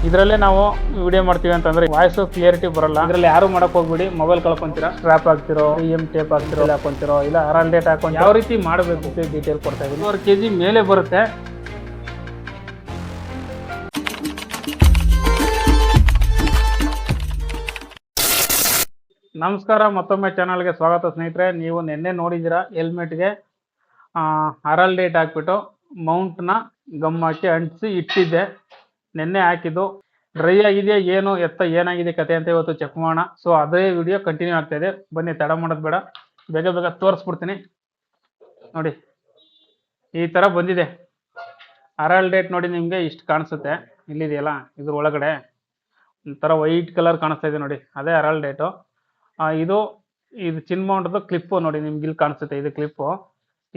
ಇದರಲ್ಲೇ ನಾವು ವಿಡಿಯೋ ಮಾಡ್ತೀವಿ ಅಂತಂದ್ರೆ ವಾಯ್ಸ್ ಕ್ಲಿಯರಿಟಿ ಬರಲ್ಲ. ಇದರಲ್ಲಿ ಯಾರು ಮಾಡಕ್ ಹೋಗ್ಬಿಡಿ, ಮೊಬೈಲ್ ಕಳ್ಕೊಂತೀರಾ, ಸ್ಟ್ರಾಪ್ ಹಾಕ್ತಿರೋ, ಟೇಪ್ ಹಾಕ್ತಿರೋ, ಹಾಕೊಂತಿರೋ, ಇಲ್ಲ ಆರಲ್ ಡೇಟ್ ಹಾಕೊಂಡು ಯಾವ ರೀತಿ ಮಾಡಬೇಕು ಡೀಟೇಲ್ ಕೊಡ್ತಾ ಇದ್ದೀನಿ. 1 kg ಮೇಲೆ ಬರುತ್ತೆ. ನಮಸ್ಕಾರ, ಮತ್ತೊಮ್ಮೆ ಚಾನಲ್ಗೆ ಸ್ವಾಗತ ಸ್ನೇಹಿತರೆ. ನೀವು ನಿನ್ನೆ ನೋಡಿದ್ದೀರಾ ಹೆಲ್ಮೆಟ್ಗೆ ಆರಲ್ ಡೇಟ್ ಹಾಕ್ಬಿಟ್ಟು ಮೌಂಟ್ನ ಗಮ್ ಹಾಕಿ ಅಂಟಿಸಿ ಇಟ್ಟಿದ್ದೆ. ನಿನ್ನೆ ಹಾಕಿದ್ದು ಡ್ರೈ ಆಗಿದೆಯಾ ಏನು ಏನಾಗಿದೆ ಕತೆ ಅಂತ ಇವತ್ತು ಚೆಕ್ ಮಾಡೋಣ. ಸೊ ಅದೇ ವಿಡಿಯೋ ಕಂಟಿನ್ಯೂ ಆಗ್ತಾ ಇದೆ. ಬನ್ನಿ, ತಡ ಮಾಡೋದು ಬೇಡ, ಬೇಗ ಬೇಗ ತೋರಿಸ್ಬಿಡ್ತೀನಿ. ನೋಡಿ, ಈ ಥರ ಬಂದಿದೆ ಆರಲ್ ಡೇಟ್. ನೋಡಿ, ನಿಮಗೆ ಇಷ್ಟು ಕಾಣಿಸುತ್ತೆ, ಇಲ್ಲಿದೆಯಲ್ಲ ಇದ್ರ ಒಳಗಡೆ ಒಂಥರ ವೈಟ್ ಕಲರ್ ಕಾಣಿಸ್ತಾ ಇದೆ ನೋಡಿ, ಅದೇ ಆರಲ್ ಡೇಟು. ಇದು ಚಿನ್ ಮೌಂಟ್ದು ಕ್ಲಿಪ್ಪು ನೋಡಿ, ನಿಮ್ಗೆ ಇಲ್ಲಿ ಕಾಣಿಸುತ್ತೆ, ಇದು ಕ್ಲಿಪ್ಪು.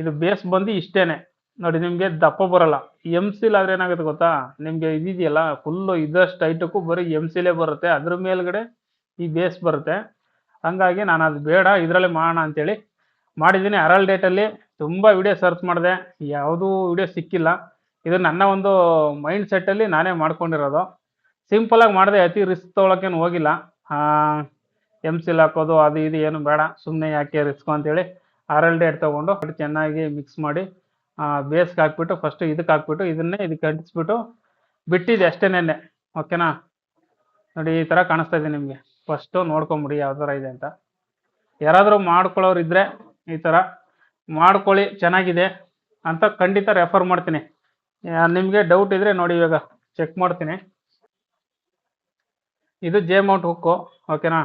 ಇದು ಬೇಸ್ ಬಂದು ಇಷ್ಟೇನೆ ನೋಡಿ, ನಿಮಗೆ ದಪ್ಪ ಬರಲ್ಲ. ಸಿಲ್ ಆದ್ರೆ ಏನಾಗುತ್ತೆ ಗೊತ್ತಾ, ನಿಮಗೆ ಇದೆಯಲ್ಲ ಫುಲ್ಲು ಇದಷ್ಟು ಹೈಟಕ್ಕೂ ಬರೀ ಸಿಲೇ ಬರುತ್ತೆ, ಅದ್ರ ಮೇಲ್ಗಡೆ ಈ ಬೇಸ್ ಬರುತ್ತೆ. ಹಂಗಾಗಿ ನಾನು ಅದು ಬೇಡ, ಇದರಲ್ಲೇ ಮಾಡೋಣ ಅಂತೇಳಿ ಮಾಡಿದ್ದೀನಿ. ಆರಲ್ ಡೇಟಲ್ಲಿ ತುಂಬ ವಿಡಿಯೋ ಸರ್ಚ್ ಮಾಡಿದೆ, ಯಾವುದೂ ವಿಡಿಯೋ ಸಿಕ್ಕಿಲ್ಲ. ಇದು ನನ್ನ ಒಂದು ಮೈಂಡ್ ಸೆಟ್ಟಲ್ಲಿ ನಾನೇ ಮಾಡ್ಕೊಂಡಿರೋದು. ಸಿಂಪಲಾಗಿ ಮಾಡಿದೆ, ಅತಿ ರಿಸ್ಕ್ ತೊಗೊಳಕ್ಕೇನು ಹೋಗಿಲ್ಲ. ಸಿಲ್ ಹಾಕೋದು ಅದು ಇದು ಏನು ಬೇಡ, ಸುಮ್ಮನೆ ಯಾಕೆ ರಿಸ್ಕು ಅಂತೇಳಿ ಆರಲ್ ಡೇಟ್ ತೊಗೊಂಡು ಚೆನ್ನಾಗಿ ಮಿಕ್ಸ್ ಮಾಡಿ ಬೇಸ್ಗೆ ಹಾಕ್ಬಿಟ್ಟು ಫಸ್ಟು ಇದಕ್ಕೆ ಹಾಕ್ಬಿಟ್ಟು ಇದಕ್ಕೆ ಅಂಟಿಸ್ಬಿಟ್ಟು ಬಿಟ್ಟಿದೆ ಅಷ್ಟೇ ನೆನ್ನೆ. ಓಕೆನಾ? ನೋಡಿ, ಈ ಥರ ಕಾಣಿಸ್ತಾ ಇದೆ ನಿಮಗೆ. ಫಸ್ಟು ನೋಡ್ಕೊಂಬಿಡಿ ಯಾವ ಥರ ಇದೆ ಅಂತ. ಯಾರಾದರೂ ಮಾಡ್ಕೊಳ್ಳೋರು ಇದ್ದರೆ ಈ ಥರ ಮಾಡ್ಕೊಳ್ಳಿ, ಚೆನ್ನಾಗಿದೆ ಅಂತ ಖಂಡಿತ ರೆಫರ್ ಮಾಡ್ತೀನಿ. ನಿಮಗೆ ಡೌಟ್ ಇದ್ದರೆ ನೋಡಿ, ಇವಾಗ ಚೆಕ್ ಮಾಡ್ತೀನಿ. ಇದು ಜೆ ಮೌಂಟ್ ಹುಕ್ಕು. ಓಕೆನಾ?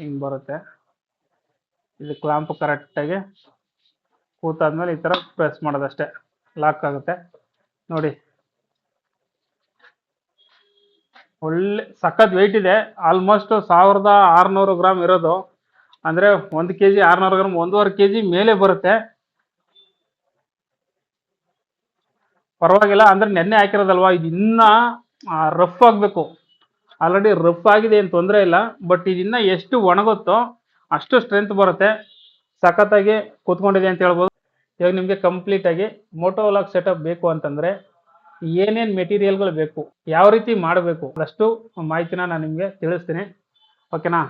ಹಿಂಗೆ ಬರುತ್ತೆ. ಇದು ಕ್ಲಾಂಪ್ ಕರೆಕ್ಟಾಗಿ ಕೂತಾದ್ಮೇಲೆ ಈ ಥರ ಪ್ರೆಸ್ ಮಾಡೋದಷ್ಟೇ, ಲಾಕ್ ಆಗುತ್ತೆ. ನೋಡಿ, ಒಳ್ಳೆ ಸಖತ್ ವೆಯ್ಟ್ ಇದೆ. ಆಲ್ಮೋಸ್ಟ್ 1600 ಗ್ರಾಮ್ ಇರೋದು. ಅಂದರೆ 1 kg 600 ಗ್ರಾಮ್, 1.5 kg ಮೇಲೆ ಬರುತ್ತೆ. ಪರವಾಗಿಲ್ಲ, ಅಂದರೆ ನೆನ್ನೆ ಹಾಕಿರೋದಲ್ವಾ, ಇದು ಇನ್ನೂ ರಫ್ ಆಗಬೇಕು. ಆಲ್ರೆಡಿ ರಫ್ ಆಗಿದೆ, ಏನು ತೊಂದರೆ ಇಲ್ಲ. ಬಟ್ ಇದನ್ನ ಎಷ್ಟು ಒಣಗುತ್ತೋ ಅಷ್ಟು ಸ್ಟ್ರೆಂತ್ ಬರುತ್ತೆ. ಸಖತ್ತಾಗಿ ಕೂತ್ಕೊಂಡಿದೆ ಅಂತ ಹೇಳ್ಬೋದು. ಇವಾಗ ನಿಮಗೆ ಕಂಪ್ಲೀಟಾಗಿ ಮೋಟೋ ವ್ಲಾಗ್ ಸೆಟಪ್ ಬೇಕು ಅಂತಂದರೆ ಏನೇನು ಮೆಟೀರಿಯಲ್ಗಳು ಬೇಕು, ಯಾವ ರೀತಿ ಮಾಡಬೇಕು, ಅದಷ್ಟು ಮಾಹಿತಿನ ನಾನು ನಿಮಗೆ ತಿಳಿಸ್ತೀನಿ. ಓಕೆನಾ?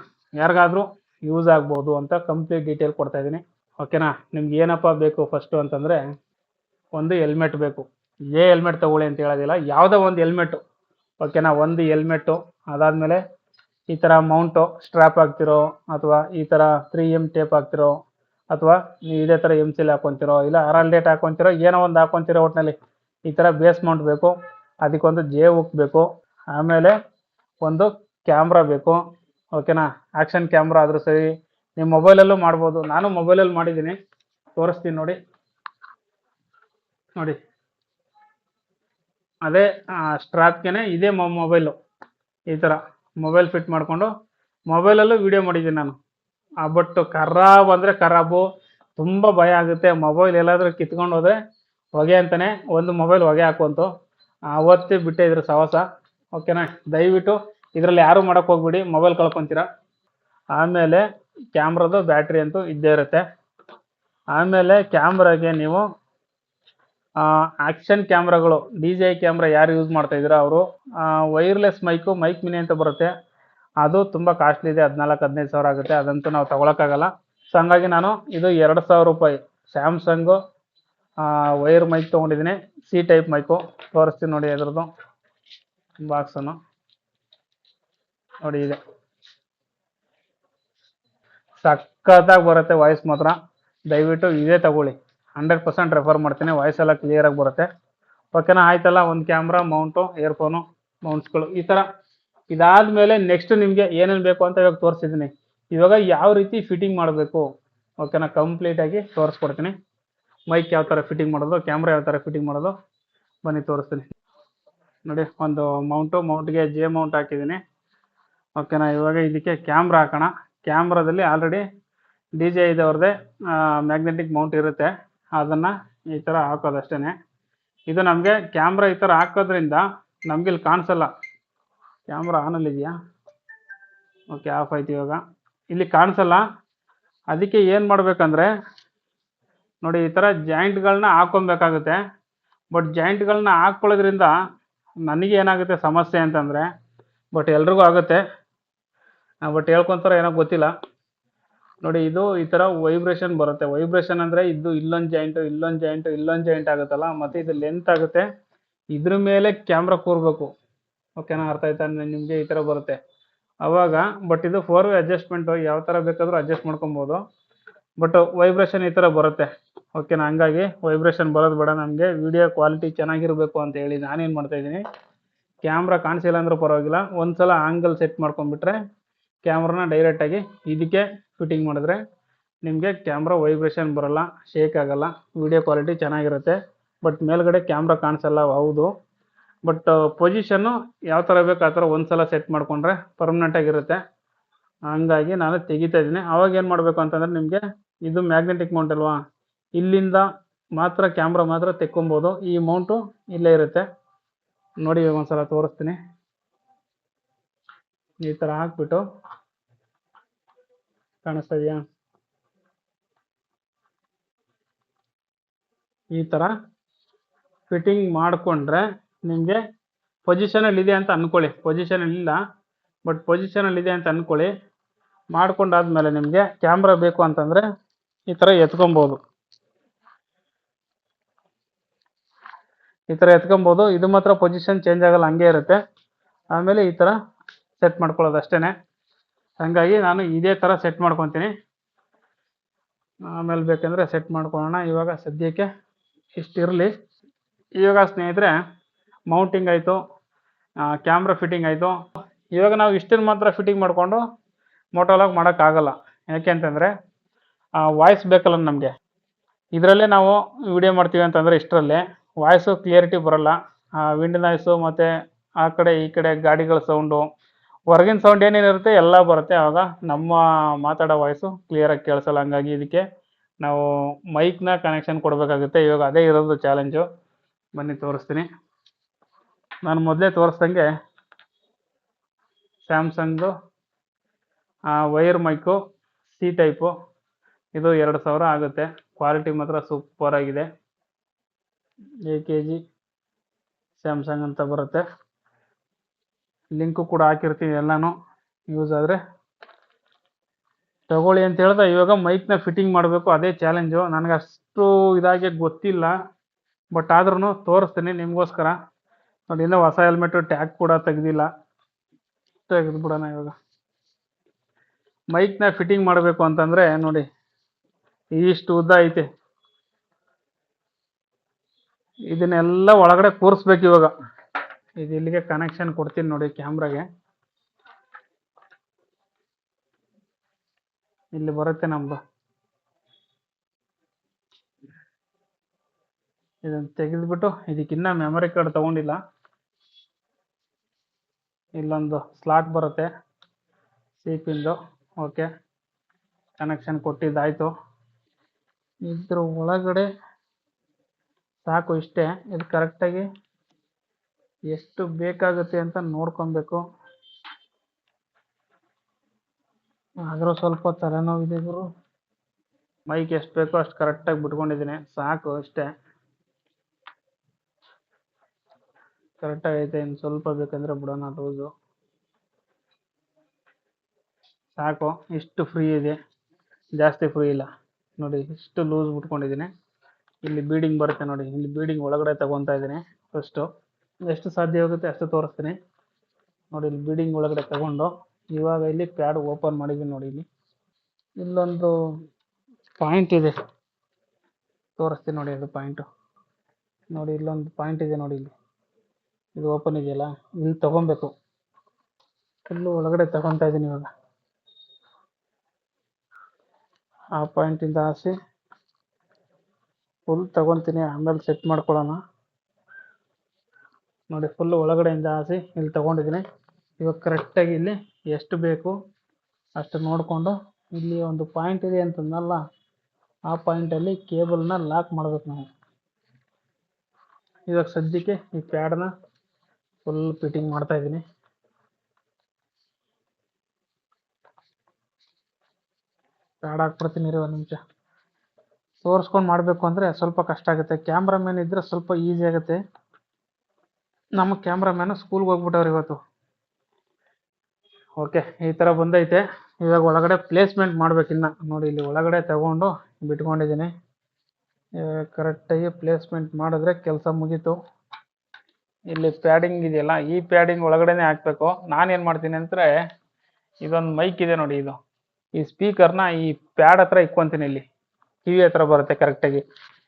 ಯಾರಿಗಾದರೂ ಯೂಸ್ ಆಗ್ಬೋದು ಅಂತ ಕಂಪ್ಲೀಟ್ ಡೀಟೇಲ್ ಕೊಡ್ತಾ ಇದ್ದೀನಿ. ಓಕೆನಾ? ನಿಮ್ಗೆ ಏನಪ್ಪ ಬೇಕು ಫಸ್ಟು ಅಂತಂದರೆ, ಒಂದು ಹೆಲ್ಮೆಟ್ ಬೇಕು. ಹೆಲ್ಮೆಟ್ ತೊಗೊಳ್ಳಿ ಅಂತ ಹೇಳೋದಿಲ್ಲ, ಯಾವುದೋ ಒಂದು ಹೆಲ್ಮೆಟ್ಟು. ಓಕೆನಾ? ಒಂದು ಹೆಲ್ಮೆಟ್ಟು, ಅದಾದಮೇಲೆ ಈ ಥರ ಮೌಂಟು ಸ್ಟ್ರಾಪ್ ಹಾಕ್ತಿರೋ, ಅಥವಾ ಈ ಥರ 3M ಟೇಪ್ ಹಾಕ್ತಿರೋ, ಅಥವಾ ನೀವು ಇದೇ ಥರ ಸಿಲ್ ಹಾಕ್ಕೊತಿರೋ, ಇಲ್ಲ ಆರಲ್ ಡೇಟ್ ಹಾಕ್ಕೊತಿರೋ, ಏನೋ ಒಂದು ಹಾಕ್ಕೊತಿರೋ, ಒಟ್ಟಿನಲ್ಲಿ ಈ ಥರ ಬೇಸ್ ಮೌಂಟ್ ಬೇಕು. ಅದಕ್ಕೊಂದು ಜೆ ಹುಕ್ ಬೇಕು. ಆಮೇಲೆ ಒಂದು ಕ್ಯಾಮ್ರಾ ಬೇಕು. ಓಕೆನಾ? ಆ್ಯಕ್ಷನ್ ಕ್ಯಾಮ್ರಾ ಆದರೂ ಸರಿ, ನೀವು ಮೊಬೈಲಲ್ಲೂ ಮಾಡ್ಬೋದು. ನಾನು ಮೊಬೈಲಲ್ಲಿ ಮಾಡಿದ್ದೀನಿ, ತೋರಿಸ್ತೀನಿ ನೋಡಿ. ನೋಡಿ, ಅದೇ ಸ್ಟ್ರಾಪ್ಗೆ ಇದೇ ಮೊಬೈಲು. ಈ ಥರ ಮೊಬೈಲ್ ಫಿಟ್ ಮಾಡಿಕೊಂಡು ಮೊಬೈಲಲ್ಲೂ ವಿಡಿಯೋ ಮಾಡಿದ್ದೀನಿ ನಾನು. ಬಟ್ ಖರಾಬ್ ಅಂದರೆ ಖರಾಬು, ತುಂಬ ಭಯ ಆಗುತ್ತೆ. ಮೊಬೈಲ್ ಎಲ್ಲಾದರೂ ಕಿತ್ಕೊಂಡು ಹೋದರೆ ಹೊಗೆ ಅಂತಲೇ ಒಂದು ಮೊಬೈಲ್ ಹೊಗೆ ಹಾಕುವಂತು. ಅವತ್ತೇ ಬಿಟ್ಟೆ ಇದ್ರ ಸಹವಾಸ. ಓಕೆನಾ? ದಯವಿಟ್ಟು ಇದರಲ್ಲಿ ಯಾರೂ ಮಾಡೋಕ್ಕೆ ಹೋಗ್ಬಿಡಿ, ಮೊಬೈಲ್ ಕಳ್ಕೊತೀರಾ. ಆಮೇಲೆ ಕ್ಯಾಮ್ರಾದು ಬ್ಯಾಟ್ರಿ ಅಂತೂ ಇದ್ದೇ ಇರುತ್ತೆ. ಆಮೇಲೆ ಕ್ಯಾಮ್ರಾಗೆ ನೀವು ಆ್ಯಕ್ಷನ್ ಕ್ಯಾಮ್ರಾಗಳು, DJI ಕ್ಯಾಮ್ರಾ ಯಾರು ಯೂಸ್ ಮಾಡ್ತಾಯಿದ್ದೀರಾ ಅವರು ವೈರ್ಲೆಸ್ ಮೈಕ್ ಮಿನಿ ಅಂತ ಬರುತ್ತೆ. ಅದು ತುಂಬ ಕಾಸ್ಟ್ಲಿ ಇದೆ, 14-15 ಸಾವಿರ ಆಗುತ್ತೆ. ಅದಂತೂ ನಾವು ತೊಗೊಳಕ್ಕಾಗಲ್ಲ. ಸೊ ಹಂಗಾಗಿ ನಾನು ಇದು 2000 ರೂಪಾಯಿ ಸ್ಯಾಮ್ಸಂಗು ವೈರ್ ಮೈಕ್ ತೊಗೊಂಡಿದ್ದೀನಿ. C type mic. ತೋರಿಸ್ತೀನಿ ನೋಡಿ, ಅದರದ್ದು ಬಾಕ್ಸನ್ನು ನೋಡಿ. ಇದೆ, ಸಖತ್ತಾಗಿ ಬರುತ್ತೆ ವಾಯ್ಸ್ ಮಾತ್ರ. ದಯವಿಟ್ಟು ಇದೇ ತಗೊಳ್ಳಿ, 100% ರೆಫರ್ ಮಾಡ್ತೀನಿ. ವಾಯ್ಸ್ ಎಲ್ಲ ಕ್ಲಿಯರಾಗಿ ಬರುತ್ತೆ. ಓಕೆನಾ? ಆಯ್ತಲ್ಲ, ಒಂದು ಕ್ಯಾಮ್ರಾ, ಮೌಂಟು, ಇಯರ್ಫೋನು, ಮೌಂಟ್ಸ್ಗಳು ಈ ಥರ. ಇದಾದಮೇಲೆ ನೆಕ್ಸ್ಟ್ ನಿಮಗೆ ಏನೇನು ಬೇಕು ಅಂತ ಇವಾಗ ತೋರಿಸಿದ್ದೀನಿ. ಇವಾಗ ಯಾವ ರೀತಿ ಫಿಟ್ಟಿಂಗ್ ಮಾಡಬೇಕು, ಓಕೆನಾ, ಕಂಪ್ಲೀಟಾಗಿ ತೋರಿಸ್ಕೊಡ್ತೀನಿ. ಮೈಕ್ ಯಾವ ಥರ ಫಿಟ್ಟಿಂಗ್ ಮಾಡೋದು, ಕ್ಯಾಮ್ರಾ ಯಾವ ಥರ ಫಿಟ್ಟಿಂಗ್ ಮಾಡೋದು, ಬನ್ನಿ ತೋರಿಸ್ತೀನಿ. ನೋಡಿ, ಒಂದು ಮೌಂಟ್ಗೆ ಜೆ ಮೌಂಟ್ ಹಾಕಿದ್ದೀನಿ. ಓಕೆನಾ? ಇವಾಗ ಇದಕ್ಕೆ ಕ್ಯಾಮ್ರಾ ಹಾಕೋಣ. ಕ್ಯಾಮ್ರಾದಲ್ಲಿ ಆಲ್ರೆಡಿ DJI ಅವ್ರದ್ದೇ ಮ್ಯಾಗ್ನೆಟಿಕ್ ಮೌಂಟ್ ಇರುತ್ತೆ, ಅದನ್ನು ಈ ಥರ ಹಾಕೋದಷ್ಟೇ. ಇದು ನಮಗೆ ಕ್ಯಾಮ್ರಾ ಈ ಥರ ಹಾಕೋದ್ರಿಂದ ನಮ್ಗೆ ಇಲ್ಲಿ ಕಾಣಿಸಲ್ಲ. ಕ್ಯಾಮ್ರಾ ಆನಲ್ಲಿದೆಯಾ? ಓಕೆ, ಆಫ್ ಆಯ್ತು. ಇವಾಗ ಇಲ್ಲಿ ಕಾಣಿಸಲ್ಲ. ಅದಕ್ಕೆ ಏನು ಮಾಡಬೇಕಂದ್ರೆ ನೋಡಿ, ಈ ಥರ ಜಾಯಿಂಟ್ಗಳನ್ನ ಹಾಕೊಬೇಕಾಗುತ್ತೆ. ಬಟ್ ಜಾಯಿಂಟ್ಗಳನ್ನ ಹಾಕ್ಕೊಳ್ಳೋದ್ರಿಂದ ನನಗೆ ಏನಾಗುತ್ತೆ ಸಮಸ್ಯೆ ಅಂತಂದರೆ, ಬಟ್ ಎಲ್ರಿಗೂ ಆಗುತ್ತೆ, ಬಟ್ ಹೇಳ್ಕೊತಾರೋ ಏನೋ ಗೊತ್ತಿಲ್ಲ. ನೋಡಿ ಇದು ಈ ಥರ ವೈಬ್ರೇಷನ್ ಬರುತ್ತೆ. ವೈಬ್ರೇಷನ್ ಅಂದರೆ ಇದು ಇಲ್ಲೊಂದು ಜಾಯಿಂಟ್ ಆಗುತ್ತಲ್ಲ, ಮತ್ತು ಇದು ಲೆಂತ್ ಆಗುತ್ತೆ. ಇದ್ರ ಮೇಲೆ ಕ್ಯಾಮ್ರಾ ಕೂರಬೇಕು. ಓಕೆನಾ, ಅರ್ಥ ಆಯ್ತಾ ನಿಮಗೆ? ಈ ಥರ ಬರುತ್ತೆ ಅವಾಗ. ಬಟ್ ಇದು 4 ವೇ ಅಡ್ಜಸ್ಟ್ಮೆಂಟು, ಯಾವ ಥರ ಬೇಕಾದರೂ ಅಡ್ಜಸ್ಟ್ ಮಾಡ್ಕೊಬೋದು. ಬಟ್ ವೈಬ್ರೇಷನ್ ಈ ಥರ ಬರುತ್ತೆ. ಓಕೆನಾ, ಹಂಗಾಗಿ ವೈಬ್ರೇಷನ್ ಬರೋದು ಬೇಡ. ನಮಗೆ ವಿಡಿಯೋ ಕ್ವಾಲಿಟಿ ಚೆನ್ನಾಗಿರಬೇಕು ಅಂತ ಹೇಳಿ ನಾನೇನು ಮಾಡ್ತಾಯಿದ್ದೀನಿ, ಕ್ಯಾಮ್ರಾ ಕಾಣಿಸಿಲ್ಲ ಅಂದರೂ ಪರವಾಗಿಲ್ಲ, ಒಂದು ಸಲ ಆಂಗಲ್ ಸೆಟ್ ಮಾಡ್ಕೊಂಡ್ಬಿಟ್ರೆ ಕ್ಯಾಮ್ರಾನ ಡೈರೆಕ್ಟಾಗಿ ಇದಕ್ಕೆ ಫಿಟ್ಟಿಂಗ್ ಮಾಡಿದ್ರೆ ನಿಮಗೆ ಕ್ಯಾಮ್ರಾ ವೈಬ್ರೇಷನ್ ಬರೋಲ್ಲ, ಶೇಕ್ ಆಗೋಲ್ಲ, ವಿಡಿಯೋ ಕ್ವಾಲಿಟಿ ಚೆನ್ನಾಗಿರುತ್ತೆ. ಬಟ್ ಮೇಲ್ಗಡೆ ಕ್ಯಾಮ್ರಾ ಕಾಣಿಸಲ್ಲ, ಹೌದು. ಬಟ್ ಪೊಸಿಷನ್ನು ಯಾವ ಥರ ಬೇಕು ಆ ಥರ ಒಂದು ಸಲ ಸೆಟ್ ಮಾಡಿಕೊಂಡ್ರೆ ಪರ್ಮನೆಂಟಾಗಿರುತ್ತೆ. ಹಂಗಾಗಿ ನಾನು ತೆಗಿತಾ ಇದ್ದೀನಿ. ಅವಾಗ ಏನು ಮಾಡಬೇಕು ಅಂತಂದರೆ, ನಿಮಗೆ ಇದು ಮ್ಯಾಗ್ನೆಟಿಕ್ ಮೌಂಟ್ ಅಲ್ವಾ, ಇಲ್ಲಿಂದ ಮಾತ್ರ ಕ್ಯಾಮ್ರಾ ಮಾತ್ರ ತೆಕ್ಕೊಬೋದು. ಈ ಮೌಂಟು ಇಲ್ಲೇ ಇರುತ್ತೆ ನೋಡಿ. ಒಂದು ಸಲ ತೋರಿಸ್ತೀನಿ. ಈ ಥರ ಹಾಕ್ಬಿಟ್ಟು, ಕಾಣಿಸ್ತಾ ಇದೆಯಾ? ಈ ಥರ ಫಿಟ್ಟಿಂಗ್ ಮಾಡಿಕೊಂಡ್ರೆ ನಿಮಗೆ ಪೊಸಿಷನಲ್ಲಿದೆ ಅಂತ ಅಂದ್ಕೊಳ್ಳಿ. ಪೊಸಿಷನಲ್ಲಿಲ್ಲ, ಬಟ್ ಪೊಸಿಷನಲ್ಲಿದೆ ಅಂತ ಅಂದ್ಕೊಳ್ಳಿ. ಮಾಡ್ಕೊಂಡಾದ್ಮೇಲೆ ನಿಮಗೆ ಕ್ಯಾಮ್ರಾ ಬೇಕು ಅಂತಂದರೆ ಈ ಥರ ಎತ್ಕೊಬೋದು. ಈ ಥರ ಎತ್ಕೊಬೋದು. ಇದು ಮಾತ್ರ ಪೊಸಿಷನ್ ಚೇಂಜ್ ಆಗಲ್ಲ, ಹಂಗೆ ಇರುತ್ತೆ. ಆಮೇಲೆ ಈ ಥರ ಸೆಟ್ ಮಾಡ್ಕೊಳ್ಳೋದು ಅಷ್ಟೇ. ಹಾಗಾಗಿ ನಾನು ಇದೇ ಥರ ಸೆಟ್ ಮಾಡ್ಕೊತೀನಿ. ಆಮೇಲೆ ಬೇಕೆಂದರೆ ಸೆಟ್ ಮಾಡ್ಕೊಳ್ಳೋಣ. ಇವಾಗ ಸದ್ಯಕ್ಕೆ ಇಷ್ಟಿರಲಿ. ಇವಾಗ ಸ್ನೇಹಿತರೆ, ಮೌಂಟಿಂಗ್ ಆಯಿತು, ಕ್ಯಾಮ್ರಾ ಫಿಟ್ಟಿಂಗ್ ಆಯಿತು. ಇವಾಗ ನಾವು ಇಷ್ಟನ್ನು ಮಾತ್ರ ಫಿಟ್ಟಿಂಗ್ ಮಾಡಿಕೊಂಡು ಮೋಟೋಲಾಗ್ ಮಾಡೋಕ್ಕಾಗಲ್ಲ. ಯಾಕೆ ಅಂತಂದರೆ ವಾಯ್ಸ್ ಬೇಕಲ್ಲ ನಮಗೆ. ಇದರಲ್ಲೇ ನಾವು ವಿಡಿಯೋ ಮಾಡ್ತೀವಿ ಅಂತಂದರೆ ಇಷ್ಟರಲ್ಲೇ ವಾಯ್ಸು ಕ್ಲಿಯರಿಟಿ ಬರೋಲ್ಲ. ವಿಂಡ್ ನಾಯ್ಸು ಮತ್ತು ಆ ಕಡೆ ಈ ಕಡೆ ಗಾಡಿಗಳ ಸೌಂಡು, ಹೊರಗಿನ ಸೌಂಡ್ ಏನೇನಿರುತ್ತೆ ಎಲ್ಲ ಬರುತ್ತೆ. ಆವಾಗ ನಮ್ಮ ಮಾತಾಡೋ ವಾಯ್ಸು ಕ್ಲಿಯರಾಗಿ ಕೇಳಿಸಲ್ಲ. ಹಂಗಾಗಿ ಇದಕ್ಕೆ ನಾವು ಮೈಕ್ನ ಕನೆಕ್ಷನ್ ಕೊಡಬೇಕಾಗುತ್ತೆ. ಇವಾಗ ಅದೇ ಇರೋದು ಚಾಲೆಂಜು. ಬನ್ನಿ ತೋರಿಸ್ತೀನಿ. ನಾನು ಮೊದಲೇ ತೋರಿಸ್ದಂಗೆ ಸ್ಯಾಮ್ಸಂಗ್ದು ವೈರ್ ಮೈಕು ಸಿ ಟೈಪು, ಇದು 2000 ಆಗುತ್ತೆ. ಕ್ವಾಲಿಟಿ ಮಾತ್ರ ಸೂಪರ್ ಆಗಿದೆ. AKG ಸ್ಯಾಮ್ಸಂಗ್ ಅಂತ ಬರುತ್ತೆ. ಲಿಂಕು ಕೂಡ ಹಾಕಿರ್ತೀವಿ, ಎಲ್ಲನೂ ಯೂಸ್ ಆದರೆ ತಗೊಳ್ಳಿ ಅಂತ ಹೇಳ್ದೆ. ಇವಾಗ ಮೈಕ್ನ ಫಿಟ್ಟಿಂಗ್ ಮಾಡಬೇಕು, ಅದೇ ಚಾಲೆಂಜು. ನನಗೆ ಅಷ್ಟು ಇದಾಗಿ ಗೊತ್ತಿಲ್ಲ, ಬಟ್ ಆದ್ರೂ ತೋರಿಸ್ತೀನಿ ನಿಮಗೋಸ್ಕರ. ನೋಡಿ, ಇನ್ನೂ ಹೊಸ ಹೆಲ್ಮೆಟು ಟ್ಯಾಗ್ ಕೂಡ ತೆಗೆದಿಲ್ಲ, ತೆಗೆದುಬಿಡೋಣ ಇವಾಗ. ಮೈಕ್ನ ಫಿಟ್ಟಿಂಗ್ ಮಾಡಬೇಕು ಅಂತಂದರೆ ನೋಡಿ, ಇಷ್ಟು ಉದ್ದ ಐತೆ. ಇದನ್ನೆಲ್ಲ ಒಳಗಡೆ ಕೂರಿಸ್ಬೇಕು ಇವಾಗ. ಇದು ಇಲ್ಲಿಗೆ ಕನೆಕ್ಷನ್ ಕೊಡ್ತೀನಿ ನೋಡಿ ಕ್ಯಾಮ್ರಾಗೆ. ಇಲ್ಲಿ ಬರುತ್ತೆ ನಮ್ಮದು. ಇದನ್ನು ತೆಗೆದುಬಿಟ್ಟು ಇದಕ್ಕಿನ್ನ ಮೆಮೊರಿ ಕಾರ್ಡ್ ತೊಗೊಂಡಿಲ್ಲ. ಇಲ್ಲೊಂದು ಸ್ಲಾಟ್ ಬರುತ್ತೆ ಸಿಪಿಂದು. Okay, connection ಕೊಟ್ಟಿದ್ದಾಯಿತು. ಇದ್ರ ಒಳಗಡೆ ಸಾಕು, ಇಷ್ಟೇ. ಇದು ಕರೆಕ್ಟಾಗಿ ಎಷ್ಟು ಬೇಕಾಗುತ್ತೆ ಅಂತ ನೋಡ್ಕೊಬೇಕು. ಆದರೂ ಸ್ವಲ್ಪ ತಲೆನೋವಿದೆ ಗುರು. ಮೈಕ್ ಎಷ್ಟು ಬೇಕೋ ಅಷ್ಟು ಕರೆಕ್ಟಾಗಿ ಬಿಟ್ಕೊಂಡಿದ್ದೀನಿ, ಸಾಕು ಅಷ್ಟೇ. ಕರೆಕ್ಟಾಗಿ ಐತೆ. ಇನ್ನು ಸ್ವಲ್ಪ ಬೇಕಂದರೆ ಬಿಡೋಣ ಲೂಸು. ಸಾಕು, ಇಷ್ಟು ಫ್ರೀ ಇದೆ, ಜಾಸ್ತಿ ಫ್ರೀ ಇಲ್ಲ. ನೋಡಿ, ಇಷ್ಟು ಲೂಸ್ ಬಿಟ್ಕೊಂಡಿದ್ದೀನಿ. ಇಲ್ಲಿ ಬೀಡಿಂಗ್ ಬರುತ್ತೆ ನೋಡಿ, ಇಲ್ಲಿ ಬೀಡಿಂಗ್ ಒಳಗಡೆ ತಗೊತಾ ಇದ್ದೀನಿ. ಫಸ್ಟು ಎಷ್ಟು ಸಾಧ್ಯ ಆಗುತ್ತೆ ಅಷ್ಟು ತೋರಿಸ್ತೀನಿ ನೋಡಿ. ಇಲ್ಲಿ ಬೀಡಿಂಗ್ ಒಳಗಡೆ ತಗೊಂಡು ಇವಾಗ ಇಲ್ಲಿ ಪ್ಯಾಡ್ ಓಪನ್ ಮಾಡಿದ್ದೀನಿ ನೋಡಿ. ಇಲ್ಲೊಂದು ಪಾಯಿಂಟ್ ಇದೆ, ತೋರಿಸ್ತೀನಿ ನೋಡಿ. ಅದು ಪಾಯಿಂಟು ನೋಡಿ, ಇಲ್ಲೊಂದು ಪಾಯಿಂಟ್ ಇದೆ ನೋಡಿ. ಇಲ್ಲಿ ಇದು ಓಪನ್ ಇದೆಯಲ್ಲ, ಇಲ್ಲಿ ತಗೊಬೇಕು. ಫುಲ್ಲು ಒಳಗಡೆ ತಗೊತಾ ಇದ್ದೀನಿ ಇವಾಗ. ಆ ಪಾಯಿಂಟಿಂದ ಹಾಸಿ ಫುಲ್ ತಗೊತೀನಿ, ಆಮೇಲೆ ಸೆಟ್ ಮಾಡ್ಕೊಳ್ಳೋಣ ನೋಡಿ. ಫುಲ್ಲು ಒಳಗಡೆಯಿಂದ ಹಾಸಿ ಇಲ್ಲಿ ತಗೊಂಡಿದ್ದೀನಿ. ಇವಾಗ ಕರೆಕ್ಟಾಗಿ ಇಲ್ಲಿ ಎಷ್ಟು ಬೇಕು ಅಷ್ಟು ನೋಡಿಕೊಂಡು, ಇಲ್ಲಿ ಒಂದು ಪಾಯಿಂಟ್ ಇದೆ ಅಂತಂದಲ್ಲ, ಆ ಪಾಯಿಂಟಲ್ಲಿ ಕೇಬಲ್ನ ಲಾಕ್ ಮಾಡಬೇಕು ನಾವು. ಇವಾಗ ಸದ್ಯಕ್ಕೆ ಈ ಪ್ಯಾಡನ್ನ ಫುಲ್ ಫಿಟ್ಟಿಂಗ್ ಮಾಡ್ತಾ ಇದ್ದೀನಿ. ಪ್ಯಾಡ್ ಹಾಕ್ಬಿಡ್ತೀನಿ ರೀ, ಒಂದು ನಿಮಿಷ. ತೋರಿಸ್ಕೊಂಡು ಮಾಡಬೇಕು ಅಂದರೆ ಸ್ವಲ್ಪ ಕಷ್ಟ ಆಗುತ್ತೆ. ಕ್ಯಾಮ್ರಾಮ್ಯಾನ್ ಇದ್ದರೆ ಸ್ವಲ್ಪ ಈಸಿ ಆಗುತ್ತೆ. ನಮ್ಮ ಕ್ಯಾಮ್ರಾಮ್ಯಾನು ಸ್ಕೂಲ್ಗೆ ಹೋಗ್ಬಿಟ್ಟವ್ರು ಇವತ್ತು. ಓಕೆ, ಈ ಥರ ಬಂದೈತೆ. ಇವಾಗ ಒಳಗಡೆ ಪ್ಲೇಸ್ಮೆಂಟ್ ಮಾಡ್ಬೇಕಿನ್ನ. ನೋಡಿ, ಇಲ್ಲಿ ಒಳಗಡೆ ತಗೊಂಡು ಬಿಟ್ಕೊಂಡಿದ್ದೀನಿ. ಕರೆಕ್ಟಾಗಿ ಪ್ಲೇಸ್ಮೆಂಟ್ ಮಾಡಿದ್ರೆ ಕೆಲಸ ಮುಗೀತು. ಇಲ್ಲಿ ಪ್ಯಾಡಿಂಗ್ ಇದೆಯಲ್ಲ, ಈ ಪ್ಯಾಡಿಂಗ್ ಒಳಗಡೆನೆ ಹಾಕಬೇಕು. ನಾನೇನು ಮಾಡ್ತೀನಿ ಅಂದರೆ, ಇದೊಂದು ಮೈಕ್ ಇದೆ ನೋಡಿ, ಇದು ಈ ಸ್ಪೀಕರ್ನ ಈ ಪ್ಯಾಡ್ ಹತ್ರ ಇಕ್ಕೊಂತೀನಿ. ಇಲ್ಲಿ ಕಿವಿ ಹತ್ರ ಬರುತ್ತೆ ಕರೆಕ್ಟಾಗಿ.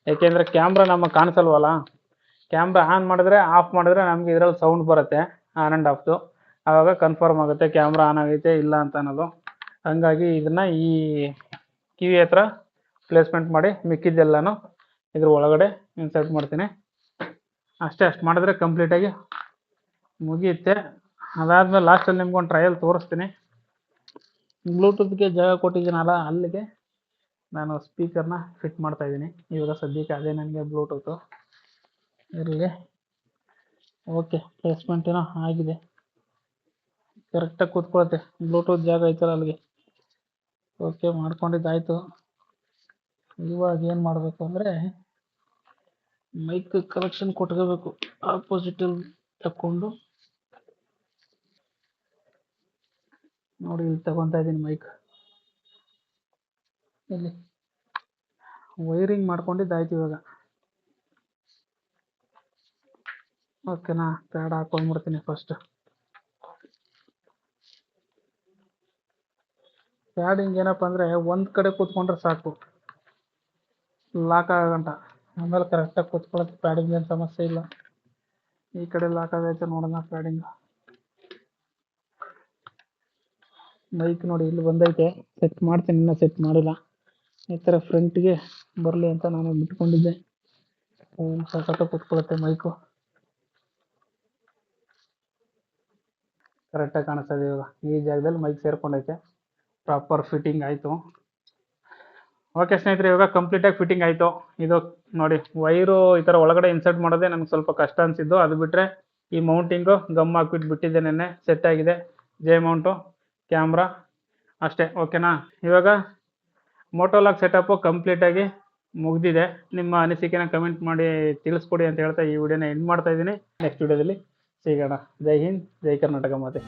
ಯಾಕೆಂದರೆ ಕ್ಯಾಮ್ರಾ ನಮಗೆ ಕಾಣಿಸಲ್ವಲ್ಲ. ಕ್ಯಾಮ್ರಾ ಆನ್ ಮಾಡಿದ್ರೆ ಆಫ್ ಮಾಡಿದ್ರೆ ನಮಗೆ ಇದರಲ್ಲಿ ಸೌಂಡ್ ಬರುತ್ತೆ, ಆನ್ ಆ್ಯಂಡ್ ಆಫ್ದು. ಆವಾಗ ಕನ್ಫರ್ಮ್ ಆಗುತ್ತೆ ಕ್ಯಾಮ್ರಾ ಆನ್ ಆಗೈತೆ ಇಲ್ಲ ಅಂತ ಅನ್ನೋದು. ಹಂಗಾಗಿ ಇದನ್ನು ಈ ಕಿವಿ ಹತ್ರ ಪ್ಲೇಸ್ಮೆಂಟ್ ಮಾಡಿ ಮಿಕ್ಕಿದ್ದೆಲ್ಲನೂ ಇದ್ರ ಒಳಗಡೆ ಇನ್ಸರ್ಟ್ ಮಾಡ್ತೀನಿ. ಅಷ್ಟು ಮಾಡಿದ್ರೆ ಕಂಪ್ಲೀಟಾಗಿ ಮುಗಿಯುತ್ತೆ. ಅದಾದಮೇಲೆ ಲಾಸ್ಟಲ್ಲಿ ನಿಮ್ಗೊಂದು ಟ್ರಯಲ್ ತೋರಿಸ್ತೀನಿ. ಬ್ಲೂಟೂತ್ಗೆ ಜಾಗ ಕೊಟ್ಟಿದ್ದೀನಲ್ಲ, ಅಲ್ಲಿಗೆ ನಾನು ಸ್ಪೀಕರ್ನ ಫಿಟ್ ಮಾಡ್ತಾಯಿದ್ದೀನಿ. ಇವಾಗ ಸದ್ಯಕ್ಕೆ ಅದೇ ನನಗೆ ಬ್ಲೂಟೂತು ಇರಲಿ. ಓಕೆ, ಪ್ಲೇಸ್ಮೆಂಟ್ ಏನೋ ಆಗಿದೆ, ಕರೆಕ್ಟಾಗಿ ಕೂತ್ಕೊಳುತ್ತೆ. ಬ್ಲೂಟೂತ್ ಜಾಗ ಐತಲ್ಲ ಅಲ್ಲಿಗೆ. ಓಕೆ, ಮಾಡ್ಕೊಂಡಿದ್ದಾಯಿತು. ಇವಾಗ ಏನು ಮಾಡಬೇಕು ಅಂದರೆ, ಮೈಕ್ ಕಲೆಕ್ಷನ್ ಕೊಟ್ಕೋಬೇಕು. ಆಪೋಸಿಟಲ್ಲಿ ತಗೊಂಡು ನೋಡಿ, ಇಲ್ಲಿ ತಗೊತಾ ಇದ್ದೀನಿ ಮೈಕ್. ಇಲ್ಲಿ ವೈರಿಂಗ್ ಮಾಡ್ಕೊಂಡಿದ್ದಾಯ್ತು ಇವಾಗ. ಓಕೆನಾ, ಪ್ಯಾಡ್ ಹಾಕೊಂಡ್ಬಿಡ್ತೀನಿ ಫಸ್ಟ್. ಪ್ಯಾಡಿಂಗ್ ಏನಪ್ಪ ಅಂದರೆ, ಒಂದು ಕಡೆ ಕೂತ್ಕೊಂಡ್ರೆ ಸಾಕು, ಲಾಕ್ ಆಗಂಟ. ಆಮೇಲೆ ಕರೆಕ್ಟಾಗಿ ಕೂತ್ಕೊಳ್ಳೋದು. ಪ್ಯಾಡಿಂಗ್ ಏನು ಸಮಸ್ಯೆ ಇಲ್ಲ. ಈ ಕಡೆ ಲಾಕ್ ಆಗೈತೆ ನೋಡೋಣ ಪ್ಯಾಡಿಂಗ್. ಮೈಕ್ ನೋಡಿ ಇಲ್ಲಿ ಬಂದೈತೆ. ಸೆಟ್ ಮಾಡ್ತೀನಿ, ಇನ್ನೂ ಸೆಟ್ ಮಾಡಿಲ್ಲ. ಈ ಥರ ಫ್ರಂಟ್ಗೆ ಬರಲಿ ಅಂತ ನಾನು ಬಿಟ್ಕೊಂಡಿದ್ದೆ. ಸಖತ್ತಾಗಿ ಕೂತ್ಕೊಳ್ಳುತ್ತೆ ಮೈಕು. ಕರೆಕ್ಟಾಗಿ ಕಾಣಿಸ್ತಾ ಇದೆ ಇವಾಗ. ಈ ಜಾಗದಲ್ಲಿ ಮೈಕ್ ಸೇರ್ಕೊಂಡೈತೆ. ಪ್ರಾಪರ್ ಫಿಟ್ಟಿಂಗ್ ಆಯಿತು. ಓಕೆ ಸ್ನೇಹಿತರೆ, ಇವಾಗ ಕಂಪ್ಲೀಟಾಗಿ ಫಿಟ್ಟಿಂಗ್ ಆಯಿತು. ಇದು ನೋಡಿ, ವೈರು ಈ ಥರ ಒಳಗಡೆ ಇನ್ಸರ್ಟ್ ಮಾಡೋದೇ ನನಗೆ ಸ್ವಲ್ಪ ಕಷ್ಟ ಅನಿಸಿದ್ದು. ಅದು ಬಿಟ್ಟರೆ ಈ ಮೌಂಟಿಂಗು ಗಮ್ ಹಾಕ್ಬಿಟ್ಟು ಬಿಟ್ಟಿದ್ದೆ, ನೆನ್ನೆ ಸೆಟ್ ಆಗಿದೆ. ಜೆ ಮೌಂಟು, ಕ್ಯಾಮ್ರಾ ಅಷ್ಟೇ. ಓಕೆನಾ, ಇವಾಗ ಮೋಟೋಲಾಗ್ ಸೆಟಪ್ಪು ಕಂಪ್ಲೀಟಾಗಿ ಮುಗಿದಿದೆ. ನಿಮ್ಮ ಅನಿಸಿಕೆನ ಕಮೆಂಟ್ ಮಾಡಿ ತಿಳಿಸ್ಕೊಡಿ ಅಂತ ಹೇಳ್ತಾ ಈ ವಿಡಿಯೋನ ಎಂಡ್ ಮಾಡ್ತಾ ಇದ್ದೀನಿ. ನೆಕ್ಸ್ಟ್ ವಿಡಿಯೋದಲ್ಲಿ ಸಿಗೋಣ. ಜೈ ಹಿಂದ್, ಜೈ ಕರ್ನಾಟಕ ಮಾತೆ.